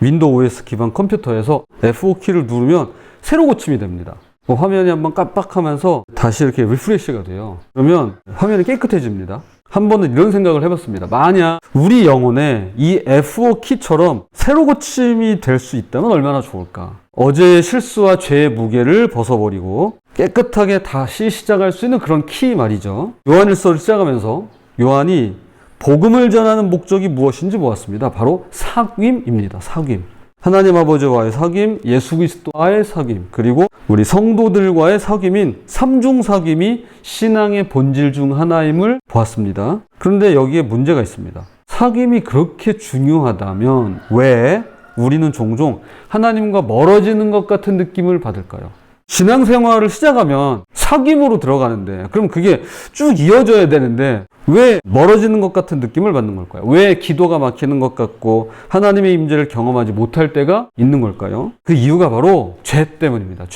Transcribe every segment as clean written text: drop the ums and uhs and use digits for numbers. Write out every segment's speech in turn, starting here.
윈도우 OS 기반 컴퓨터에서 F5키를 누르면 새로 고침이 됩니다. 화면이 한번 깜빡하면서 다시 이렇게 리프레시가 돼요. 그러면 화면이 깨끗해집니다. 한 번은 이런 생각을 해봤습니다. 만약 우리 영혼에 이 F5키처럼 새로 고침이 될 수 있다면 얼마나 좋을까? 어제의 실수와 죄의 무게를 벗어버리고 깨끗하게 다시 시작할 수 있는 그런 키 말이죠. 요한일서를 시작하면서 요한이 복음을 전하는 목적이 무엇인지 보았습니다. 바로 사귐입니다. 사귐. 하나님 아버지와의 사귐, 예수 그리스도와의 사귐, 그리고 우리 성도들과의 사귐인 삼중 사귐이 신앙의 본질 중 하나임을 보았습니다. 그런데 여기에 문제가 있습니다. 사귐이 그렇게 중요하다면 왜 우리는 종종 하나님과 멀어지는 것 같은 느낌을 받을까요? 신앙생활을 시작하면 사귐으로 들어가는데 그럼 그게 쭉 이어져야 되는데 왜 멀어지는 것 같은 느낌을 받는 걸까요? 왜 기도가 막히는 것 같고 하나님의 임재를 경험하지 못할 때가 있는 걸까요? 그 이유가 바로 죄 때문입니다.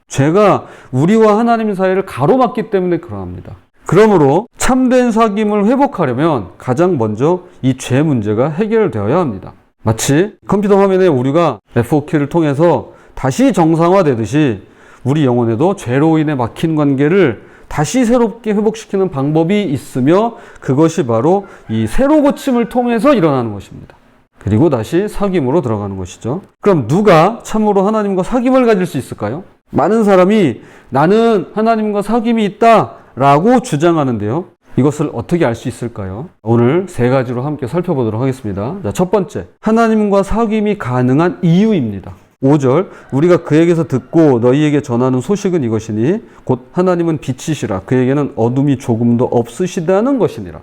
죄가 우리와 하나님 사이를 가로막기 때문에 그러합니다. 그러므로 참된 사귐을 회복하려면 가장 먼저 이 죄 문제가 해결되어야 합니다. 마치 컴퓨터 화면에 우리가 F4키를 통해서 다시 정상화되듯이 우리 영혼에도 죄로 인해 막힌 관계를 다시 새롭게 회복시키는 방법이 있으며 그것이 바로 이 새로 고침을 통해서 일어나는 것입니다. 그리고 다시 사귐으로 들어가는 것이죠. 그럼 누가 참으로 하나님과 사귐을 가질 수 있을까요? 많은 사람이 나는 하나님과 사귐이 있다라고 주장하는데요. 이것을 어떻게 알 수 있을까요? 오늘 세 가지로 함께 살펴보도록 하겠습니다. 자, 첫 번째, 하나님과 사귐이 가능한 이유입니다. 5절, 우리가 그에게서 듣고 너희에게 전하는 소식은 이것이니 곧 하나님은 빛이시라 그에게는 어둠이 조금도 없으시다는 것이니라.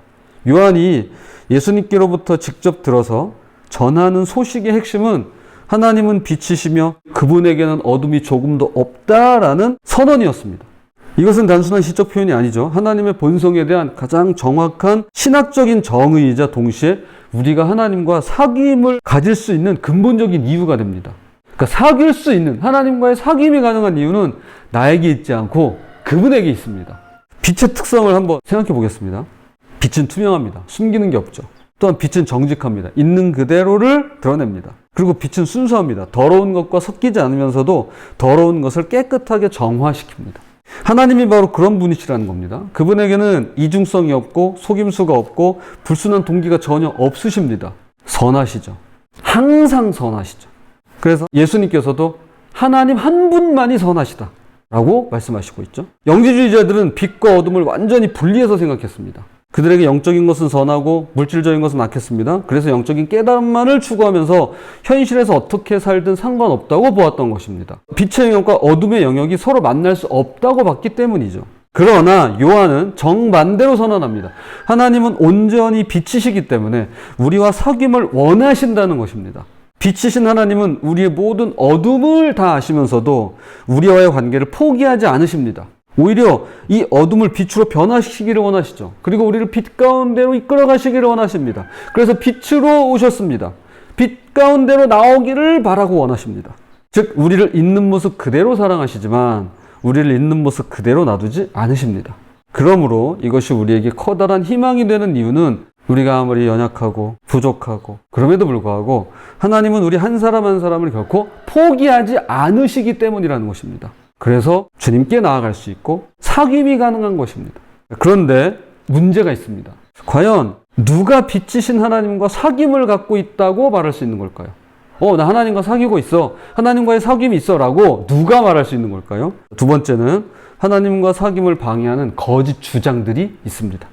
요한이 예수님께로부터 직접 들어서 전하는 소식의 핵심은 하나님은 빛이시며 그분에게는 어둠이 조금도 없다라는 선언이었습니다. 이것은 단순한 시적 표현이 아니죠. 하나님의 본성에 대한 가장 정확한 신학적인 정의이자 동시에 우리가 하나님과 사귐을 가질 수 있는 근본적인 이유가 됩니다. 그러니까 사귈 수 있는 하나님과의 사귐이 가능한 이유는 나에게 있지 않고 그분에게 있습니다. 빛의 특성을 한번 생각해 보겠습니다. 빛은 투명합니다. 숨기는 게 없죠. 또한 빛은 정직합니다. 있는 그대로를 드러냅니다. 그리고 빛은 순수합니다. 더러운 것과 섞이지 않으면서도 더러운 것을 깨끗하게 정화시킵니다. 하나님이 바로 그런 분이시라는 겁니다. 그분에게는 이중성이 없고 속임수가 없고 불순한 동기가 전혀 없으십니다. 선하시죠. 항상 선하시죠. 그래서 예수님께서도 하나님 한 분만이 선하시다 라고 말씀하시고 있죠. 영지주의자들은 빛과 어둠을 완전히 분리해서 생각했습니다. 그들에게 영적인 것은 선하고 물질적인 것은 악했습니다. 그래서 영적인 깨달음만을 추구하면서 현실에서 어떻게 살든 상관없다고 보았던 것입니다. 빛의 영역과 어둠의 영역이 서로 만날 수 없다고 봤기 때문이죠. 그러나 요한은 정반대로 선언합니다. 하나님은 온전히 빛이시기 때문에 우리와 사귐을 원하신다는 것입니다. 빛이신 하나님은 우리의 모든 어둠을 다 아시면서도 우리와의 관계를 포기하지 않으십니다. 오히려 이 어둠을 빛으로 변화시키기를 원하시죠. 그리고 우리를 빛 가운데로 이끌어 가시기를 원하십니다. 그래서 빛으로 오셨습니다. 빛 가운데로 나오기를 바라고 원하십니다. 즉 우리를 있는 모습 그대로 사랑하시지만 우리를 있는 모습 그대로 놔두지 않으십니다. 그러므로 이것이 우리에게 커다란 희망이 되는 이유는 우리가 아무리 연약하고 부족하고 그럼에도 불구하고 하나님은 우리 한 사람 한 사람을 결코 포기하지 않으시기 때문이라는 것입니다. 그래서 주님께 나아갈 수 있고 사귐이 가능한 것입니다. 그런데 문제가 있습니다. 과연 누가 빛이신 하나님과 사귐을 갖고 있다고 말할 수 있는 걸까요? 나 하나님과 사귀고 있어. 하나님과의 사귐이 있어 라고 누가 말할 수 있는 걸까요? 두 번째는 하나님과 사귐을 방해하는 거짓 주장들이 있습니다.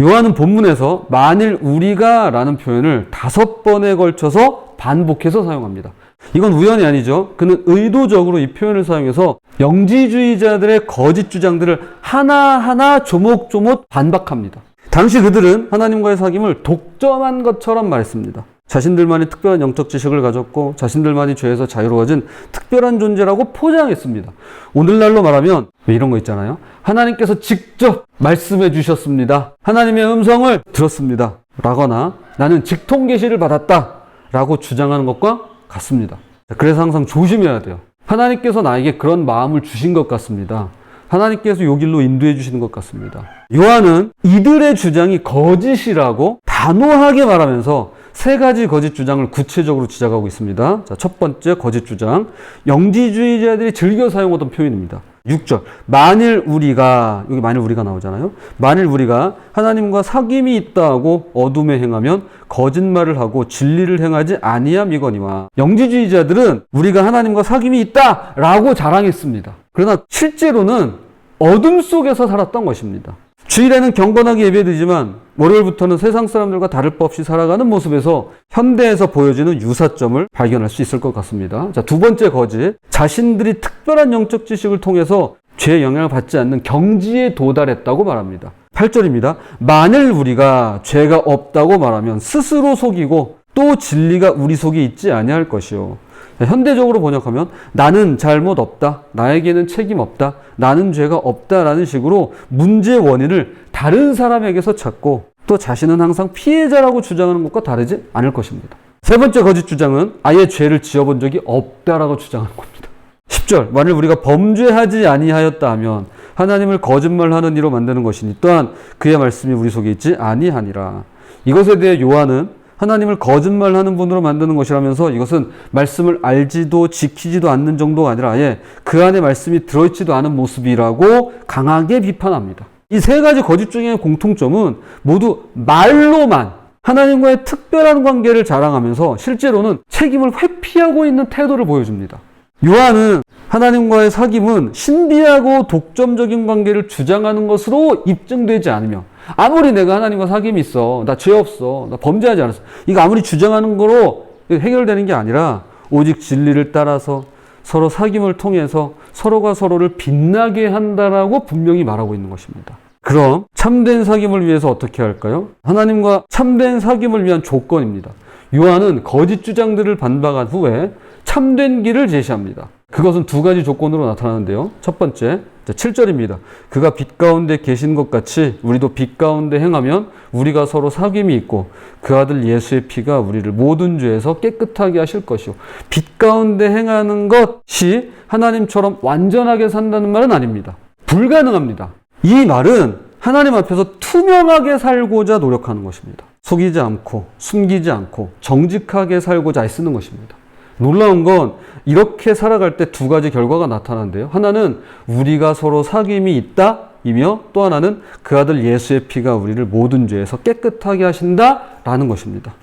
요한은 본문에서 만일 우리가 라는 표현을 5번에 걸쳐서 반복해서 사용합니다. 이건 우연이 아니죠. 그는 의도적으로 이 표현을 사용해서 영지주의자들의 거짓 주장들을 하나하나 조목조목 반박합니다. 당시 그들은 하나님과의 사귐을 독점한 것처럼 말했습니다. 자신들만이 특별한 영적 지식을 가졌고 자신들만이 죄에서 자유로워진 특별한 존재라고 포장했습니다. 오늘날로 말하면 이런 거 있잖아요. 하나님께서 직접 말씀해 주셨습니다. 하나님의 음성을 들었습니다. 라거나 나는 직통 계시를 받았다 라고 주장하는 것과 같습니다. 그래서 항상 조심해야 돼요. 하나님께서 나에게 그런 마음을 주신 것 같습니다. 하나님께서 요 길로 인도해 주시는 것 같습니다. 요한은 이들의 주장이 거짓이라고 단호하게 말하면서 세 가지 거짓 주장을 구체적으로 지적하고 있습니다. 자, 첫 번째 거짓 주장. 영지주의자들이 즐겨 사용하던 표현입니다. 6절. 만일 우리가, 여기 만일 우리가 나오잖아요. 만일 우리가 하나님과 사귐이 있다고 어둠에 행하면 거짓말을 하고 진리를 행하지 아니함이거니와. 영지주의자들은 우리가 하나님과 사귐이 있다라고 자랑했습니다. 그러나 실제로는 어둠 속에서 살았던 것입니다. 주일에는 경건하게 예배드리지만 월요일부터는 세상 사람들과 다를 바 없이 살아가는 모습에서 현대에서 보여지는 유사점을 발견할 수 있을 것 같습니다. 자, 두 번째 거짓. 자신들이 특별한 영적 지식을 통해서 죄의 영향을 받지 않는 경지에 도달했다고 말합니다. 8절입니다. 만일 우리가 죄가 없다고 말하면 스스로 속이고 또 진리가 우리 속에 있지 아니할 것이요. 현대적으로 번역하면 나는 잘못 없다, 나에게는 책임 없다, 나는 죄가 없다라는 식으로 문제의 원인을 다른 사람에게서 찾고 또 자신은 항상 피해자라고 주장하는 것과 다르지 않을 것입니다. 세 번째 거짓 주장은 아예 죄를 지어본 적이 없다라고 주장하는 겁니다. 10절. 만일 우리가 범죄하지 아니하였다 하면 하나님을 거짓말하는 이로 만드는 것이니 또한 그의 말씀이 우리 속에 있지 아니하니라. 이것에 대해 요한은 하나님을 거짓말하는 분으로 만드는 것이라면서 이것은 말씀을 알지도 지키지도 않는 정도가 아니라 아예 그 안에 말씀이 들어있지도 않은 모습이라고 강하게 비판합니다. 이 세 가지 거짓 중의 공통점은 모두 말로만 하나님과의 특별한 관계를 자랑하면서 실제로는 책임을 회피하고 있는 태도를 보여줍니다. 요한은 하나님과의 사귐은 신비하고 독점적인 관계를 주장하는 것으로 입증되지 않으며 아무리 내가 하나님과 사귐이 있어, 나 죄 없어, 나 범죄하지 않았어, 이거 아무리 주장하는 거로 해결되는 게 아니라 오직 진리를 따라서 서로 사귐을 통해서 서로가 서로를 빛나게 한다라고 분명히 말하고 있는 것입니다. 그럼 참된 사귐을 위해서 어떻게 할까요? 하나님과 참된 사귐을 위한 조건입니다. 요한은 거짓 주장들을 반박한 후에 참된 길을 제시합니다. 그것은 두 가지 조건으로 나타나는데요. 첫 번째, 7절입니다. 그가 빛 가운데 계신 것 같이 우리도 빛 가운데 행하면 우리가 서로 사귐이 있고 그 아들 예수의 피가 우리를 모든 죄에서 깨끗하게 하실 것이요. 빛 가운데 행하는 것이 하나님처럼 완전하게 산다는 말은 아닙니다. 불가능합니다. 이 말은 하나님 앞에서 투명하게 살고자 노력하는 것입니다. 속이지 않고 숨기지 않고 정직하게 살고자 애쓰는 것입니다. 놀라운 건 이렇게 살아갈 때 두 가지 결과가 나타나는데요. 하나는 우리가 서로 사귐이 있다 이며 또 하나는 그 아들 예수의 피가 우리를 모든 죄에서 깨끗하게 하신다라는 것입니다.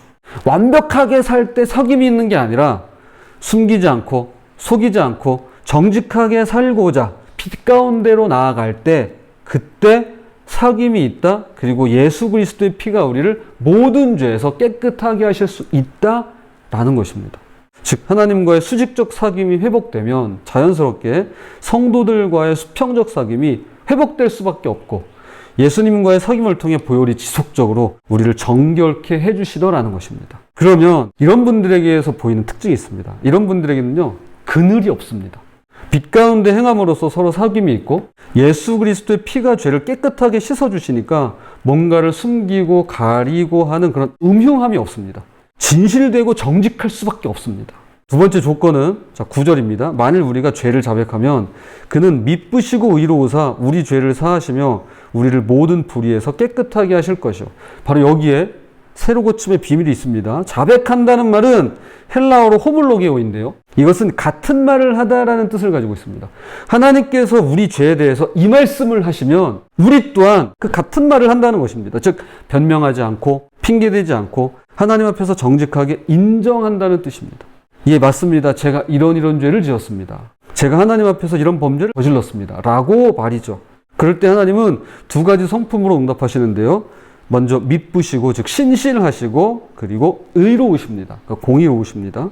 완벽하게 살 때 사귐이 있는 게 아니라 숨기지 않고 속이지 않고 정직하게 살고자 빛 가운데로 나아갈 때 그때 사귐이 있다. 그리고 예수 그리스도의 피가 우리를 모든 죄에서 깨끗하게 하실 수 있다라는 것입니다. 즉 하나님과의 수직적 사귐이 회복되면 자연스럽게 성도들과의 수평적 사귐이 회복될 수밖에 없고 예수님과의 사귐을 통해 보혈이 지속적으로 우리를 정결케 해주시더라는 것입니다. 그러면 이런 분들에게서 보이는 특징이 있습니다. 이런 분들에게는요, 그늘이 없습니다. 빛 가운데 행함으로써 서로 사귐이 있고 예수 그리스도의 피가 죄를 깨끗하게 씻어주시니까 뭔가를 숨기고 가리고 하는 그런 음흉함이 없습니다. 진실되고 정직할 수밖에 없습니다. 두 번째 조건은 9절입니다. 만일 우리가 죄를 자백하면 그는 미쁘시고 의로우사 우리 죄를 사하시며 우리를 모든 불의에서 깨끗하게 하실 것이요. 바로 여기에 새로 고침의 비밀이 있습니다. 자백한다는 말은 헬라어로 호물로게오인데요. 이것은 같은 말을 하다라는 뜻을 가지고 있습니다. 하나님께서 우리 죄에 대해서 이 말씀을 하시면 우리 또한 그 같은 말을 한다는 것입니다. 즉 변명하지 않고 핑계대지 않고 하나님 앞에서 정직하게 인정한다는 뜻입니다. 예, 맞습니다. 제가 이런 죄를 지었습니다. 제가 하나님 앞에서 이런 범죄를 저질렀습니다. 라고 말이죠. 그럴 때 하나님은 두 가지 성품으로 응답하시는데요. 먼저 미쁘시고 즉 신실하시고 그리고 의로우십니다. 그러니까 공의로우십니다.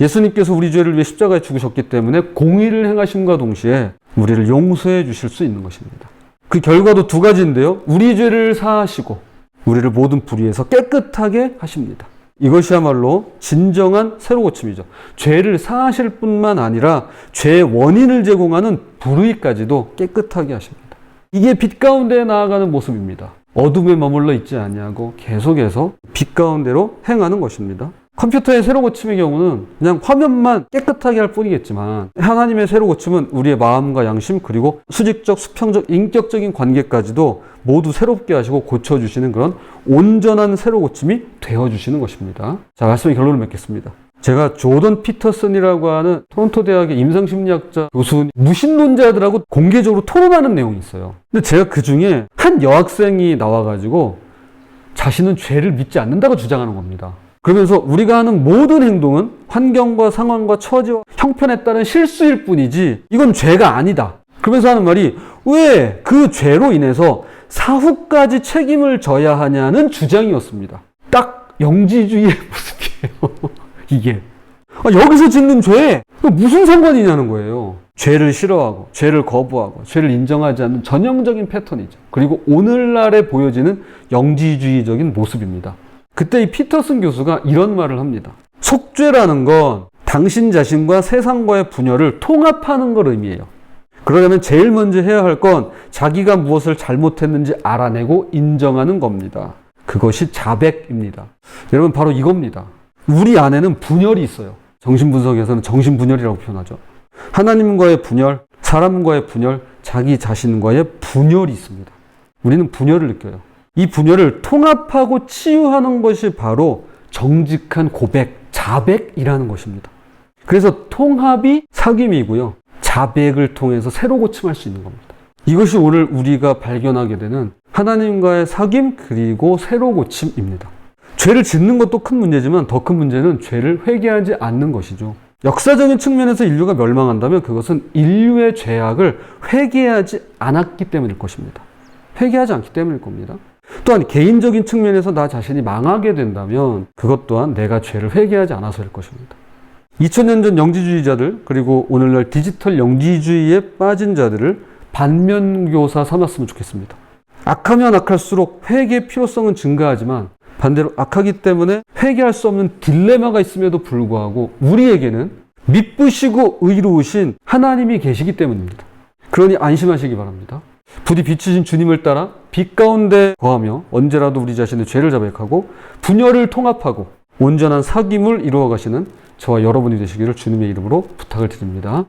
예수님께서 우리 죄를 위해 십자가에 죽으셨기 때문에 공의를 행하심과 동시에 우리를 용서해 주실 수 있는 것입니다. 그 결과도 두 가지인데요. 우리 죄를 사하시고 우리를 모든 불의에서 깨끗하게 하십니다. 이것이야말로 진정한 새로 고침이죠. 죄를 사하실 뿐만 아니라 죄의 원인을 제공하는 불의까지도 깨끗하게 하십니다. 이게 빛 가운데 나아가는 모습입니다. 어둠에 머물러 있지 아니하고 계속해서 빛 가운데로 행하는 것입니다. 컴퓨터의 새로 고침의 경우는 그냥 화면만 깨끗하게 할 뿐이겠지만 하나님의 새로 고침은 우리의 마음과 양심 그리고 수직적, 수평적, 인격적인 관계까지도 모두 새롭게 하시고 고쳐주시는 그런 온전한 새로 고침이 되어주시는 것입니다. 자, 말씀의 결론을 맺겠습니다. 제가 조던 피터슨이라고 하는 토론토 대학의 임상심리학자 교수 무신론자들하고 공개적으로 토론하는 내용이 있어요. 근데 제가 그 중에 한 여학생이 나와가지고 자신은 죄를 믿지 않는다고 주장하는 겁니다. 그러면서 우리가 하는 모든 행동은 환경과 상황과 처지와 형편에 따른 실수일 뿐이지 이건 죄가 아니다. 그러면서 하는 말이 왜 그 죄로 인해서 사후까지 책임을 져야 하냐는 주장이었습니다. 딱 영지주의의 모습이에요. 이게. 여기서 짓는 죄 무슨 상관이냐는 거예요. 죄를 싫어하고 죄를 거부하고 죄를 인정하지 않는 전형적인 패턴이죠. 그리고 오늘날에 보여지는 영지주의적인 모습입니다. 그때 이 피터슨 교수가 이런 말을 합니다. 속죄라는 건 당신 자신과 세상과의 분열을 통합하는 걸 의미해요. 그러려면 제일 먼저 해야 할 건 자기가 무엇을 잘못했는지 알아내고 인정하는 겁니다. 그것이 자백입니다. 여러분 바로 이겁니다. 우리 안에는 분열이 있어요. 정신분석에서는 정신분열이라고 표현하죠. 하나님과의 분열, 사람과의 분열, 자기 자신과의 분열이 있습니다. 우리는 분열을 느껴요. 이 분열을 통합하고 치유하는 것이 바로 정직한 고백, 자백이라는 것입니다. 그래서 통합이 사귐이고요. 자백을 통해서 새로 고침할 수 있는 겁니다. 이것이 오늘 우리가 발견하게 되는 하나님과의 사귐 그리고 새로 고침입니다. 죄를 짓는 것도 큰 문제지만 더 큰 문제는 죄를 회개하지 않는 것이죠. 역사적인 측면에서 인류가 멸망한다면 그것은 인류의 죄악을 회개하지 않았기 때문일 것입니다. 회개하지 않기 때문일 겁니다. 또한 개인적인 측면에서 나 자신이 망하게 된다면 그것 또한 내가 죄를 회개하지 않아서일 것입니다. 2000년 전 영지주의자들 그리고 오늘날 디지털 영지주의에 빠진 자들을 반면교사 삼았으면 좋겠습니다. 악하면 악할수록 회개의 필요성은 증가하지만 반대로 악하기 때문에 회개할 수 없는 딜레마가 있음에도 불구하고 우리에게는 미쁘시고 의로우신 하나님이 계시기 때문입니다. 그러니 안심하시기 바랍니다. 부디 빛이신 주님을 따라 빛 가운데 거하며 언제라도 우리 자신의 죄를 자백하고 분열을 통합하고 온전한 사귐을 이루어 가시는 저와 여러분이 되시기를 주님의 이름으로 부탁을 드립니다.